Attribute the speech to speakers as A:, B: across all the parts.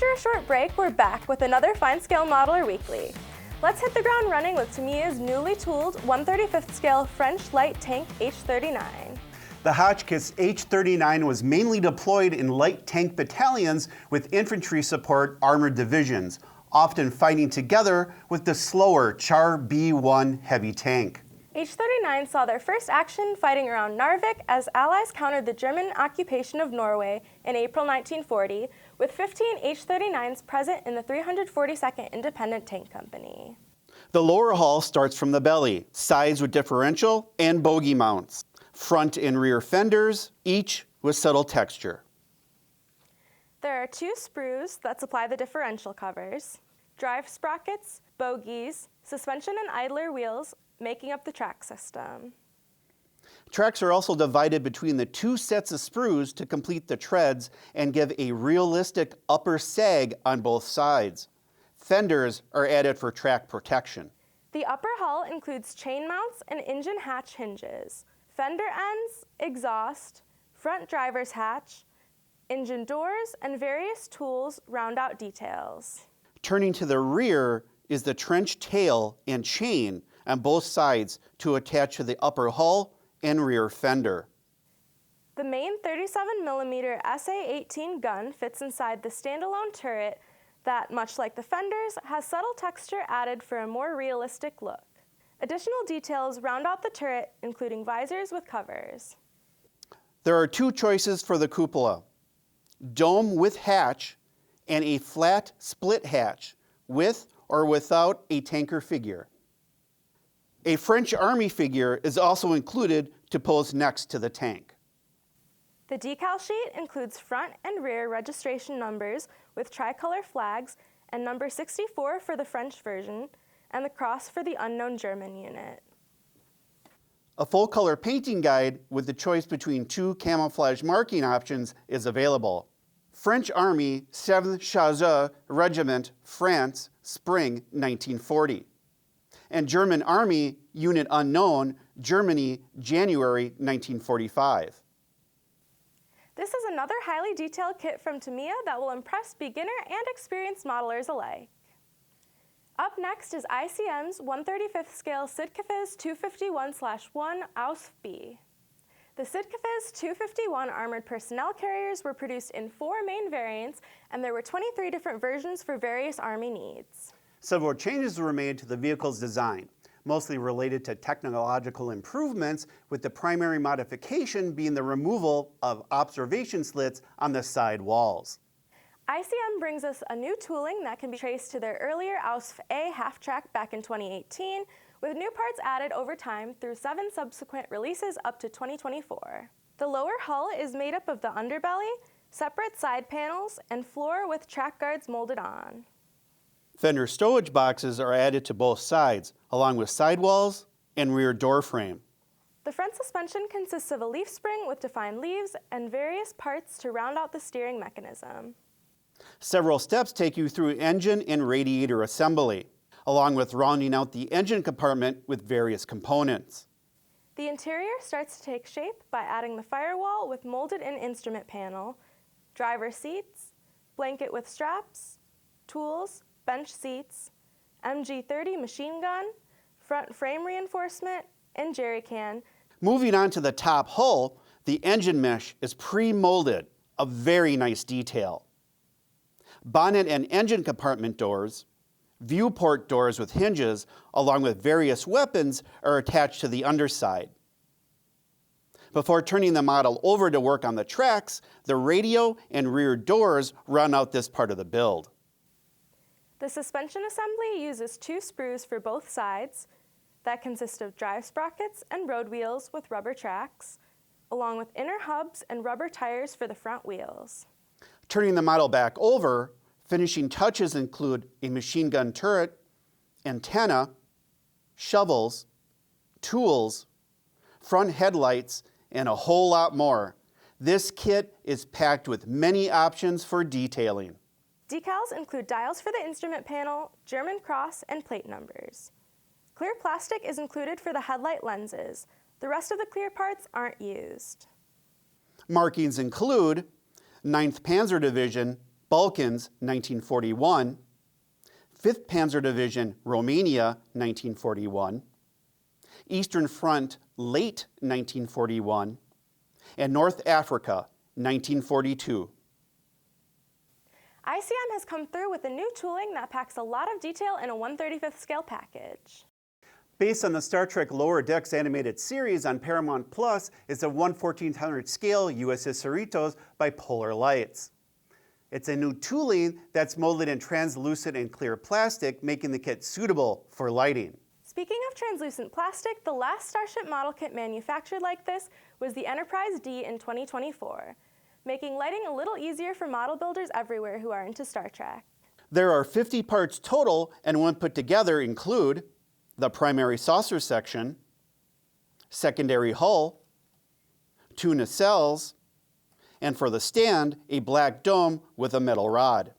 A: After a short break, we're back with another FineScale Modeler Weekly. Let's hit the ground running with Tamiya's newly tooled 1/35th scale French light tank H-39.
B: The Hotchkiss H-39 was mainly deployed in light tank battalions with infantry support armored divisions, often fighting together with the slower Char B-1 heavy tank.
A: H-39 saw their first action fighting around Narvik as Allies countered the German occupation of Norway in April 1940, with 15 H-39s present in the 342nd Independent Tank Company.
B: The lower hull starts from the belly, sides with differential and bogey mounts, front and rear fenders, each with subtle texture.
A: There are two sprues that supply the differential covers, drive sprockets, bogies, suspension and idler wheels, making up the track system.
B: Tracks are also divided between the two sets of sprues to complete the treads and give a realistic upper sag on both sides. Fenders are added for track protection.
A: The upper hull includes chain mounts and engine hatch hinges, fender ends, exhaust, front driver's hatch, engine doors, and various tools round out details.
B: Turning to the rear is the trench tail and chain on both sides to attach to the upper hull and rear fender.
A: The main 37mm SA-18 gun fits inside the standalone turret that, much like the fenders, has subtle texture added for a more realistic look. Additional details round out the turret, including visors with covers.
B: There are two choices for the cupola: dome with hatch and a flat split hatch with or without a tanker figure. A French Army figure is also included to pose next to the tank.
A: The decal sheet includes front and rear registration numbers with tricolor flags and number 64 for the French version and the cross for the unknown German unit.
B: A full-color painting guide with the choice between two camouflage marking options is available. French Army 7th Chasseurs Regiment, France, Spring 1940. And German Army Unit Unknown, Germany, January 1945.
A: This is another highly detailed kit from Tamiya that will impress beginner and experienced modelers alike. Up next is ICM's 1/35th scale SdKfz 251/1 Ausf B. The SdKfz 251 armored personnel carriers were produced in 4 main variants, and there were 23 different versions for various Army needs.
B: Several changes were made to the vehicle's design, mostly related to technological improvements, with the primary modification being the removal of observation slits on the side walls.
A: ICM brings us a new tooling that can be traced to their earlier Ausf A half-track back in 2018, with new parts added over time through 7 subsequent releases up to 2024. The lower hull is made up of the underbelly, separate side panels, and floor with track guards molded on.
B: Fender stowage boxes are added to both sides, along with sidewalls and rear door frame.
A: The front suspension consists of a leaf spring with defined leaves and various parts to round out the steering mechanism.
B: Several steps take you through engine and radiator assembly, along with rounding out the engine compartment with various components.
A: The interior starts to take shape by adding the firewall with molded-in instrument panel, driver seats, blanket with straps, tools, bench seats, MG30 machine gun, front frame reinforcement, and jerry can.
B: Moving on to the top hull, the engine mesh is pre-molded, a very nice detail. Bonnet and engine compartment doors, viewport doors with hinges, along with various weapons, are attached to the underside. Before turning the model over to work on the tracks, the radio and rear doors round out this part of the build.
A: The suspension assembly uses 2 sprues for both sides that consist of drive sprockets and road wheels with rubber tracks, along with inner hubs and rubber tires for the front wheels.
B: Turning the model back over, finishing touches include a machine gun turret, antenna, shovels, tools, front headlights, and a whole lot more. This kit is packed with many options for detailing.
A: Decals include dials for the instrument panel, German cross, and plate numbers. Clear plastic is included for the headlight lenses. The rest of the clear parts aren't used.
B: Markings include 9th Panzer Division, Balkans, 1941, 5th Panzer Division, Romania, 1941, Eastern Front, late 1941, and North Africa, 1942.
A: ICM has come through with a new tooling that packs a lot of detail in a 1/35th scale package.
B: Based on the Star Trek Lower Decks animated series on Paramount Plus is a 1/1400 scale USS Cerritos by Polar Lights. It's a new tooling that's molded in translucent and clear plastic, making the kit suitable for lighting.
A: Speaking of translucent plastic, the last Starship model kit manufactured like this was the Enterprise D in 2024, making lighting a little easier for model builders everywhere who are into Star Trek.
B: There are 50 parts total, and when put together include the primary saucer section, secondary hull, 2 nacelles, and for the stand, a black dome with a metal rod.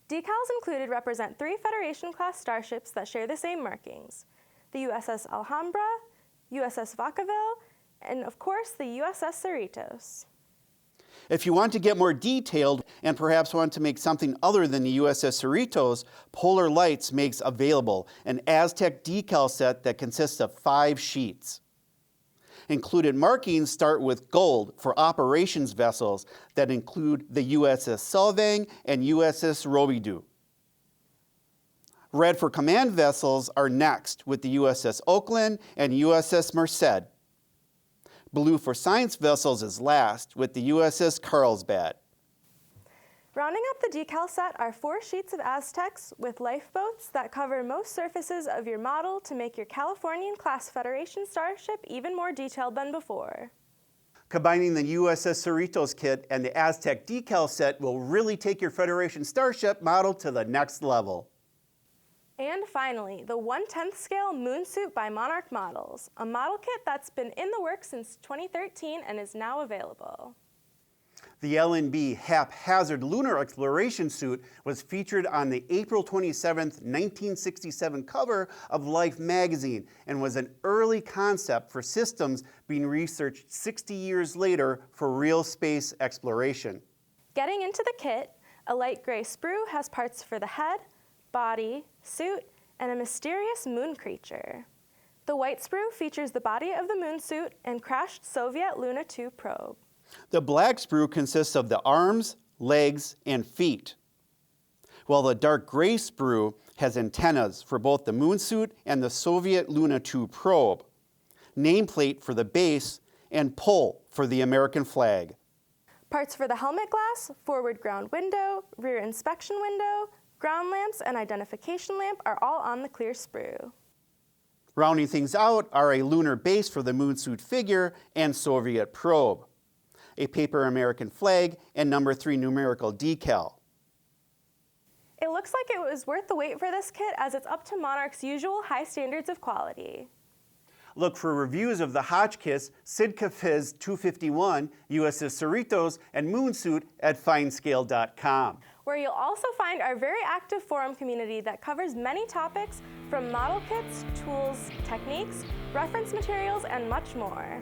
A: Decals included represent 3 Federation-class starships that share the same markings: the USS Alhambra, USS Vacaville, and of course the USS Cerritos.
B: If you want to get more detailed and perhaps want to make something other than the USS Cerritos, Polar Lights makes available an Aztec decal set that consists of 5 sheets. Included markings start with gold for operations vessels that include the USS Solvang and USS Robidoux. Red for command vessels are next with the USS Oakland and USS Merced. Blue for science vessels is last with the USS Carlsbad.
A: Rounding up the decal set are 4 sheets of Aztecs with lifeboats that cover most surfaces of your model to make your Californian-class Federation starship even more detailed than before.
B: Combining the USS Cerritos kit and the Aztec decal set will really take your Federation starship model to the next level.
A: And finally, the 1/10th scale moonsuit by Monarch Models, a model kit that's been in the works since 2013 and is now available.
B: The LNB Haphazard Lunar Exploration Suit was featured on the April 27, 1967 cover of Life magazine and was an early concept for systems being researched 60 years later for real space exploration.
A: Getting into the kit, a light gray sprue has parts for the head, body, suit, and a mysterious moon creature. The white sprue features the body of the moon suit and crashed Soviet Luna 2 probe.
B: The black sprue consists of the arms, legs, and feet, while the dark gray sprue has antennas for both the moon suit and the Soviet Luna 2 probe, nameplate for the base, and pole for the American flag.
A: Parts for the helmet glass, forward ground window, rear inspection window, ground lamps, and identification lamp are all on the clear sprue.
B: Rounding things out are a lunar base for the moon suit figure and Soviet probe, a paper American flag, and number 3 numerical decal.
A: It looks like it was worth the wait for this kit as it's up to Monarch's usual high standards of quality.
B: Look for reviews of the Hotchkiss, SdKfz 251, USS Cerritos, and Moonsuit at FineScale.com.
A: Where you'll also find our very active forum community that covers many topics from model kits, tools, techniques, reference materials, and much more.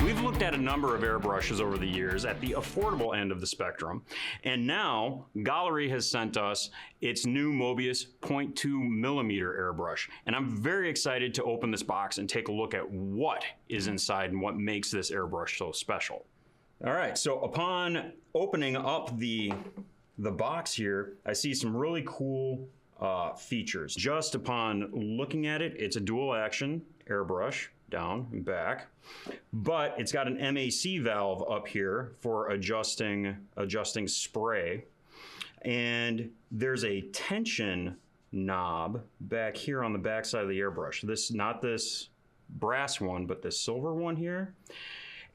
C: We've looked at a number of airbrushes over the years at the affordable end of the spectrum, and now Gaahleri has sent us its new Mobius 0.2 millimeter airbrush, and I'm very excited to open this box and take a look at what is inside and what makes this airbrush so special. All right, so upon opening up the box here, I see some really cool features. Just upon looking at it, it's a dual action airbrush, down and back, but it's got an MAC valve up here for adjusting spray, and there's a tension knob back here on the back side of the airbrush. This, not this brass one, but this silver one here.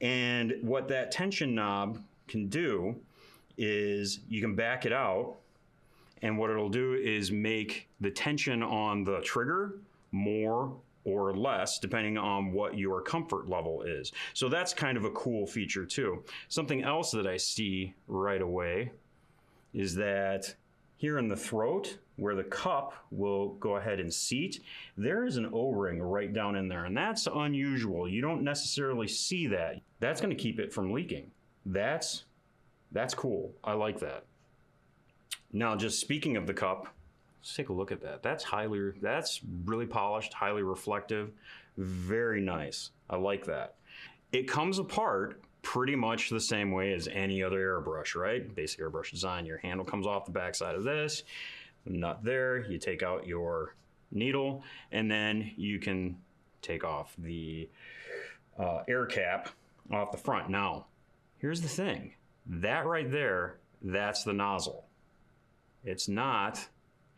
C: And what that tension knob can do is you can back it out, and what it'll do is make the tension on the trigger more or less, depending on what your comfort level is. So that's kind of a cool feature too. Something else that I see right away is that here in the throat, where the cup will go ahead and seat, there is an O-ring right down in there, and that's unusual. You don't necessarily see that. That's going to keep it from leaking. That's cool. I like that. Now, just speaking of the cup, let's take a look at that. That's really polished, highly reflective, very nice. I like that. It comes apart pretty much the same way as any other airbrush, right? Basic airbrush design. Your handle comes off the backside of this, nut there, you take out your needle, and then you can take off the air cap off the front. Now, here's the thing. That right there, that's the nozzle. It's not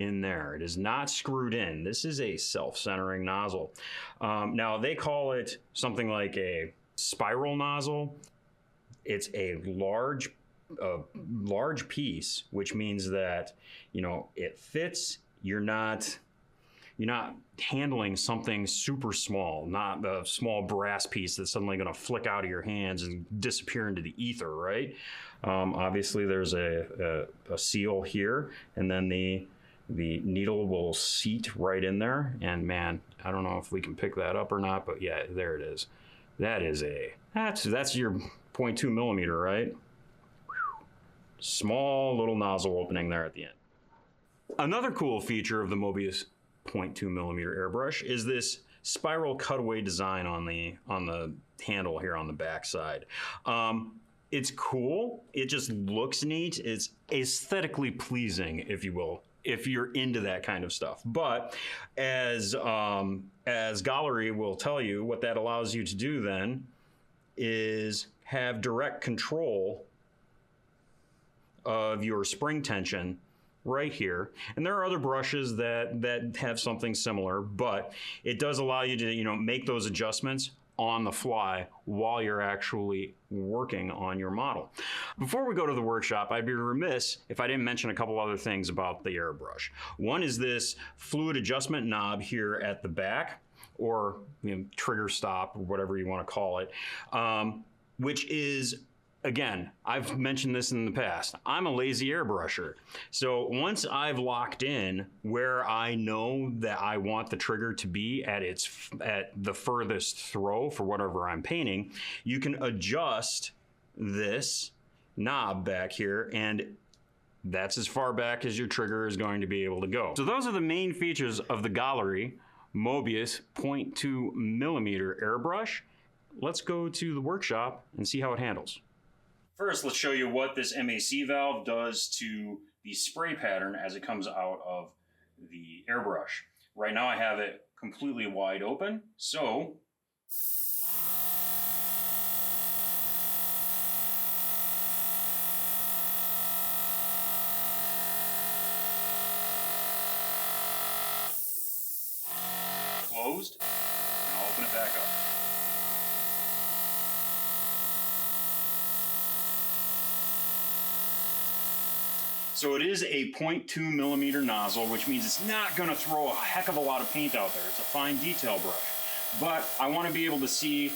C: in there. It is not screwed in. This is a self-centering nozzle. Now, they call it something like a spiral nozzle. It's a large piece, which means that, you know, it fits. You're not handling something super small, not a small brass piece that's suddenly going to flick out of your hands and disappear into the ether, right? Obviously, there's a seal here, and then the needle will seat right in there. And man, I don't know if we can pick that up or not, but yeah, there it is. That's your 0.2 millimeter, right? Small little nozzle opening there at the end. Another cool feature of the Mobius 0.2 millimeter airbrush is this spiral cutaway design on the handle here on the back side. It's cool. It just looks neat. It's aesthetically pleasing, if you will, if you're into that kind of stuff. But as Gaahleri will tell you, what that allows you to do then is have direct control of your spring tension right here. And there are other brushes that have something similar, but it does allow you to, you know, make those adjustments on the fly while you're actually working on your model. Before we go to the workshop, I'd be remiss if I didn't mention a couple other things about the airbrush. One is this fluid adjustment knob here at the back, or, you know, trigger stop, or whatever you want to call it, which is, again, I've mentioned this in the past, I'm a lazy airbrusher. So once I've locked in where I know that I want the trigger to be at the furthest throw for whatever I'm painting, you can adjust this knob back here, and that's as far back as your trigger is going to be able to go. So those are the main features of the Gaahleri Mobius 0.2 millimeter airbrush. Let's go to the workshop and see how it handles. First, let's show you what this MAC valve does to the spray pattern as it comes out of the airbrush. Right now I have it completely wide open, so closed, and I'll open it back up. So it is a 0.2 millimeter nozzle, which means it's not going to throw a heck of a lot of paint out there. It's a fine detail brush. But I want to be able to see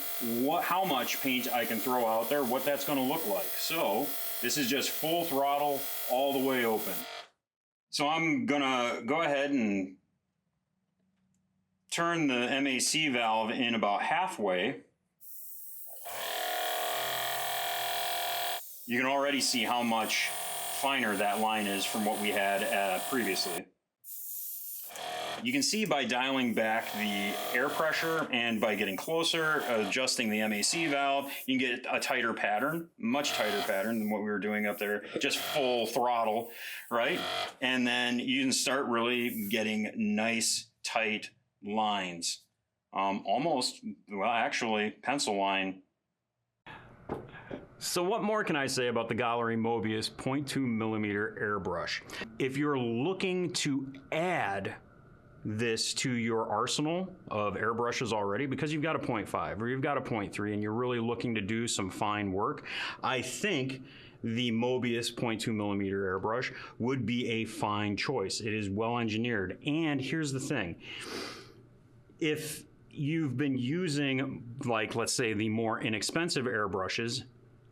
C: how much paint I can throw out there, what that's going to look like. So this is just full throttle all the way open. So I'm going to go ahead and turn the MAC valve in about halfway. You can already see how much finer that line is from what we had previously. You can see by dialing back the air pressure and by getting closer, adjusting the MAC valve, you can get a tighter pattern, much tighter pattern than what we were doing up there, just full throttle, right? And then you can start really getting nice, tight lines. Almost, well, actually, pencil line. So what more can I say about the Gaahleri Mobius 0.2 millimeter airbrush? If you're looking to add this to your arsenal of airbrushes already, because you've got a 0.5 or you've got a 0.3 and you're really looking to do some fine work, I think the Mobius 0.2 millimeter airbrush would be a fine choice. It is well engineered. And here's the thing. If you've been using, like, let's say, the more inexpensive airbrushes,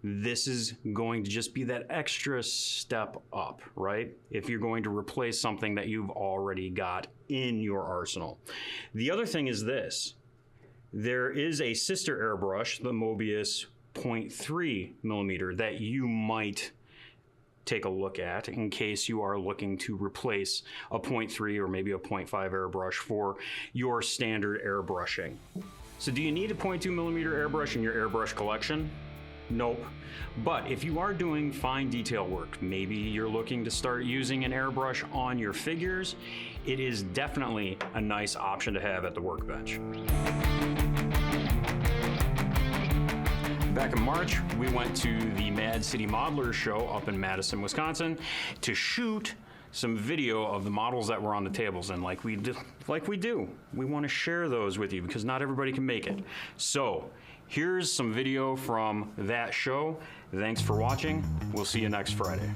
C: this is going to just be that extra step up, right? If you're going to replace something that you've already got in your arsenal. The other thing is this. There is a sister airbrush, the Mobius 0.3 millimeter, that you might take a look at in case you are looking to replace a 0.3 or maybe a 0.5 airbrush for your standard airbrushing. So do you need a 0.2 millimeter airbrush in your airbrush collection? Nope. But if you are doing fine detail work, maybe you're looking to start using an airbrush on your figures, it is definitely a nice option to have at the workbench. Back in March, we went to the Mad City Modeler show up in Madison, Wisconsin to shoot some video of the models that were on the tables. And like we do, we want to share those with you because not everybody can make it. So here's some video from that show. Thanks for watching. We'll see you next Friday.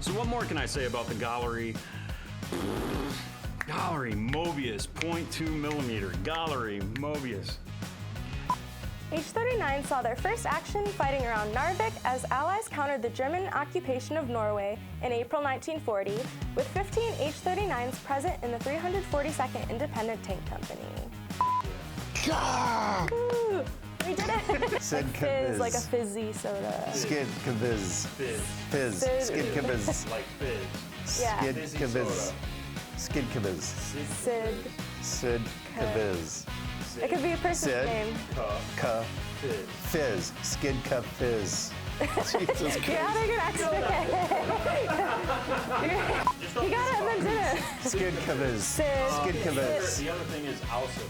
C: So what more can I say about the Gaahleri Mobius 0.2 millimeter Gaahleri Mobius?
A: H-39 saw their first action fighting around Narvik as Allies countered the German occupation of Norway in April 1940, with 15 H-39s present in the 342nd Independent Tank Company. Woo, we did it!
B: SdKfz.
A: Like a fizzy soda.
B: SdKfz. Fizz. SdKfz.
C: Like fizz.
A: Yeah.
B: SdKfz. SdKfz. SdKfz.
A: It could be a person's
B: Sid.
A: name.
B: Fizz. SdKfz. Jesus Christ.
A: You're having an accident. You got it and then did it.
B: SdKfz.
A: Sid.
B: SdKfz.
C: The other thing is Ausf.